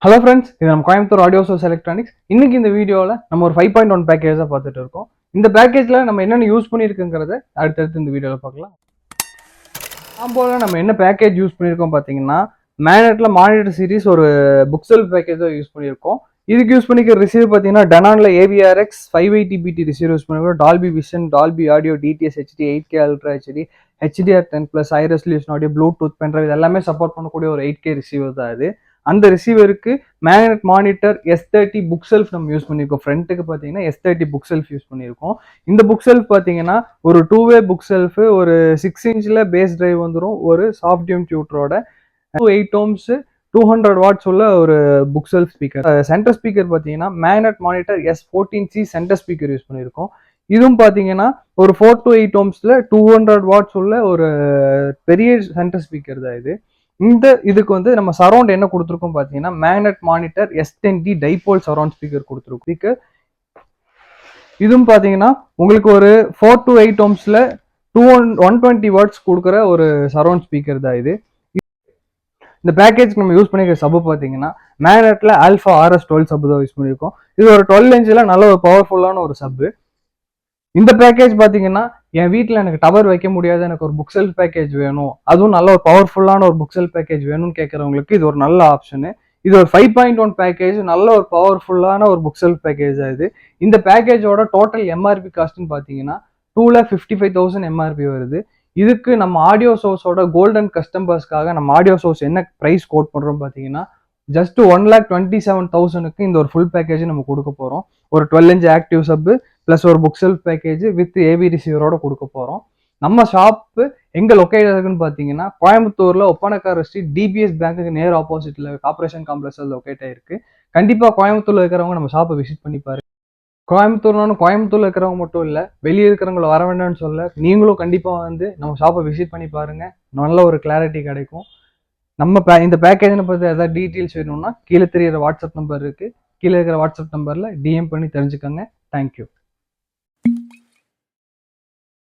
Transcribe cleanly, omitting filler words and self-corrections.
Hello friends, இது நம்ம Coimbatore audio source electronics. இன்னைக்கு இந்த வீடியோவில் நம்ம ஒரு 5.1 பேக்கேஜாக பார்த்துட்டு இருக்கோம். இந்த பேக்கேஜில் நம்ம என்னென்ன யூஸ் பண்ணியிருக்குங்கிறத அடுத்தடுத்து இந்த வீடியோவில் பார்க்கலாம். ஆம்போல நம்ம என்ன பேக்கேஜ் யூஸ் பண்ணியிருக்கோம் பார்த்தீங்கன்னா, மேக்னெட்டில் மானிட்டர் சீரிஸ் ஒரு புக் செல்ஃப் பேக்கேஜாக யூஸ் பண்ணியிருக்கோம். இதுக்கு யூஸ் பண்ணிக்கிற ரிசீவர் பார்த்தீங்கன்னா டெனானில் AVRX 580BT ரிசீவர் யூஸ் பண்ணியிருக்கோம். Dolby Vision, Dolby Audio, DTS HD, 8K ultra HD, HDR10+, high resolution audio, Bluetooth pendrive இது எல்லாமே சப்போர்ட் பண்ணக்கூடிய ஒரு 8K ரிசீவர் தான் இது. அந்த ரிசீவருக்கு magnet monitor S30 book self நம்ம யூஸ் பண்ணியிருக்கோம். ஃப்ரண்ட்டுக்கு பார்த்தீங்கன்னா S30 புக் செல்ஃப் யூஸ் பண்ணியிருக்கோம். இந்த புக் செல்ஃப் பார்த்தீங்கன்னா ஒரு 2-வே புக் செல்ஃப், ஒரு 6 இன்ச்சில் பேஸ் டிரைவ் வந்துடும், ஒரு சாஃப்ட் டியூன் டியூட்டரோட 8 ohms 200 watts உள்ள ஒரு bookshelf speaker. Centre speaker பார்த்தீங்கன்னா magnet monitor S14C centre speaker use பண்ணியிருக்கோம். இதுவும் பார்த்தீங்கன்னா ஒரு 4 to 8 ohmsல 200 watts உள்ள ஒரு பெரிய சென்டர் ஸ்பீக்கர் தான் இது. இதுக்கு வந்து நம்ம சரௌண்ட் என்ன கொடுத்துருக்கோம் பார்த்தீங்கன்னா magnet monitor S10D dipole surround speaker கொடுத்துருக்கோம். ஸ்பீக்கர் இதுவும் பார்த்தீங்கன்னா உங்களுக்கு ஒரு 4 to 8 ohmsல 120 watts கொடுக்குற ஒரு சரௌண்ட் ஸ்பீக்கர் தான் இது. இந்த பேக்கேஜ் நம்ம யூஸ் பண்ணிக்கிற சப்பு பார்த்தீங்கன்னா மேக்னெட்ல ஆல்ஃபா RS12 சப்பு தான் யூஸ் பண்ணியிருக்கோம். இது ஒரு 12 இன்ச்சில் நல்ல ஒரு பவர்ஃபுல்லான ஒரு சப்பு. இந்த பேக்கேஜ் பார்த்தீங்கன்னா என் வீட்டில் எனக்கு டவர் வைக்க முடியாது, எனக்கு ஒரு புக் செல்ஃப் பேக்கேஜ் வேணும், அதுவும் நல்ல ஒரு பவர்ஃபுல்லான ஒரு புக் செல்ஃப் பேக்கேஜ் வேணும்னு கேட்குறவங்களுக்கு இது ஒரு நல்ல ஆப்ஷனு. இது ஒரு 5.1 பேக்கேஜ், நல்ல ஒரு பவர்ஃபுல்லான ஒரு புக் செல்ஃப் பேக்கேஜ் இது. இந்த பேக்கேஜோட டோட்டல் MRP காஸ்ட்னு பார்த்தீங்கன்னா 2,55,000 MRP வருது. இதுக்கு நம்ம ஆடியோ சோர்ஸோட கோல்டன் கஸ்டமர்ஸ்க்காக நம்ம ஆடியோ சோர்ஸ் என்ன ப்ரைஸ் கோட் பண்ணுறோம் பார்த்தீங்கன்னா ஜஸ்ட் 1,27,000க்கு இந்த ஒரு ஃபுல் பேக்கேஜ் நம்ம கொடுக்க போகிறோம். ஒரு 12 inch ஆக்டிவ் சப்பு ப்ளஸ் ஒரு book self package with AV ரிசீவரோட கொடுக்க போகிறோம். நம்ம ஷாப்பு எங்கே லொக்கேட் இருக்குன்னு பார்த்தீங்கன்னா கோயம்புத்தூரில் ஒப்பனக்கார ஸ்ட்ரீட் DBS பேங்க்குக்கு நேர் ஆப்போசிட்டில் கார்பரேஷன் காம்ப்ளெக்ஸில் லொக்கேட் ஆயிருக்கு. கண்டிப்பாக கோயம்புத்தூரில் இருக்கிறவங்க நம்ம ஷாப்பை விசிட் பண்ணி பாருங்க. கோயம்புத்தூர்ல இருக்கிறவங்க மட்டும் இல்லை, வெளியே இருக்கிறவங்கள வர வேண்டாம்னு சொல்ல, நீங்களும் கண்டிப்பாக வந்து நம்ம ஷாப்பை விசிட் பண்ணி பாருங்க. நல்ல ஒரு கிளாரிட்டி கிடைக்கும். இந்த பேக்கேஜை பற்றி ஏதாவது டீட்டெயில்ஸ் வேணும்னா கீழே தெரியிற வாட்ஸ்அப் நம்பர் இருக்கு, கீழே இருக்கிற வாட்ஸ்அப் நம்பரில் DM பண்ணி தெரிஞ்சுக்கோங்க. தேங்க்யூ.